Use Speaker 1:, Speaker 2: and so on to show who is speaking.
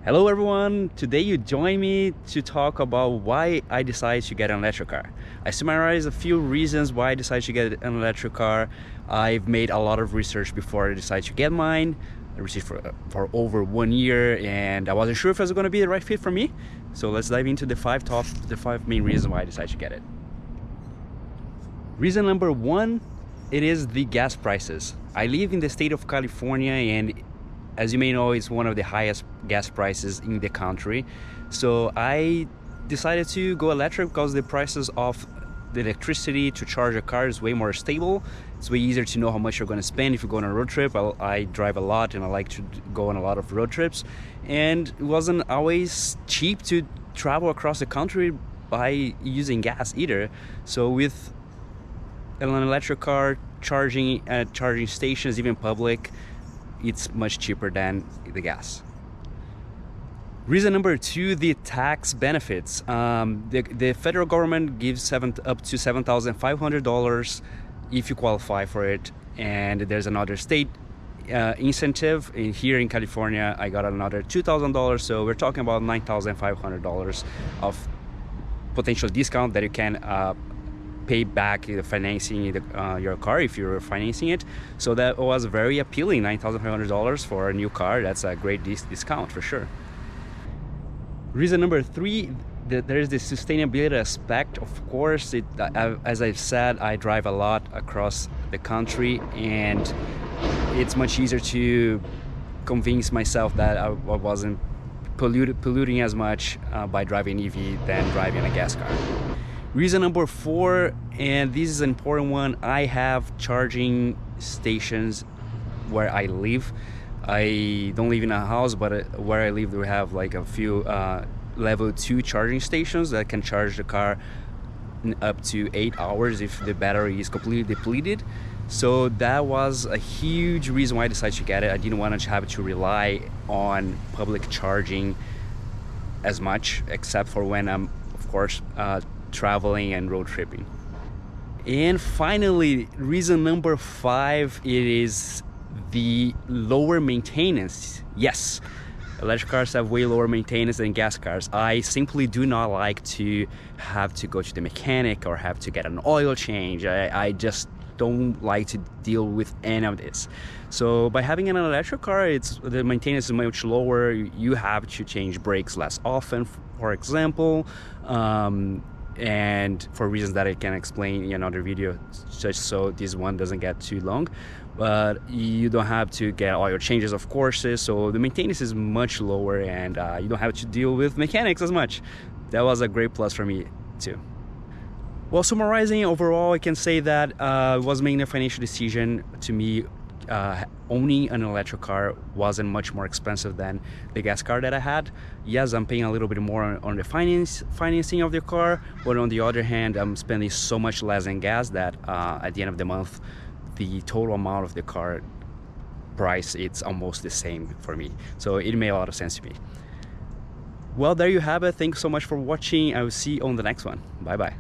Speaker 1: Hello everyone, today you join me to talk about why I decided to get an electric car. I summarize a few reasons why I decided to get an electric car. I've made a lot of research before I decided to get mine. I researched for over 1 year and I wasn't sure if it was going to be the right fit for me. So let's dive into the five main reasons why I decided to get it. Reason number one, it is the gas prices. I live in the state of California, and as you may know, it's one of the highest gas prices in the country. So I decided to go electric because the prices of the electricity to charge a car is way more stable. It's way easier to know how much you're going to spend if you go on a road trip. I drive a lot and I like to go on a lot of road trips. And it wasn't always cheap to travel across the country by using gas either. So with an electric car, charging at charging stations, even public, it's much cheaper than the gas. Reason number two, the tax benefits. The federal government gives up to $7,500 if you qualify for it, and there's another state incentive. Here in California, I got another $2,000, so we're talking about $9,500 of potential discount that you can pay back the financing your car if you're financing it. So that was very appealing. $9,500 for a new car, that's a great discount for sure. Reason number three, there is the sustainability aspect. Of course, as I've said, I drive a lot across the country, and it's much easier to convince myself that I wasn't polluting as much by driving EV than driving a gas car. Reason number four, and this is an important one, I have charging stations where I live. I don't live in a house, but where I live we have like a few level 2 charging stations that can charge the car up to 8 hours if the battery is completely depleted. So that was a huge reason why I decided to get it. I didn't want to have to rely on public charging as much, except for when I'm, of course, traveling and road tripping. And finally, reason number five, it is the lower maintenance. Yes, electric cars have way lower maintenance than gas cars. I simply do not like to have to go to the mechanic or have to get an oil change. I just don't like to deal with any of this. So by having an electric car, the maintenance is much lower. You have to change brakes less often, for example, and for reasons that I can explain in another video, just so this one doesn't get too long. But you don't have to get oil changes, of course, so the maintenance is much lower, and you don't have to deal with mechanics as much. That was a great plus for me too. Well, summarizing, overall I can say that it was mainly a financial decision to me. Owning an electric car wasn't much more expensive than the gas car that I had. Yes, I'm paying a little bit more on the financing of the car, but on the other hand, I'm spending so much less in gas that at the end of the month, the total amount of the car price, it's almost the same for me. So it made a lot of sense to me. Well, there you have it. Thanks so much for watching. I will see you on the next one. Bye bye.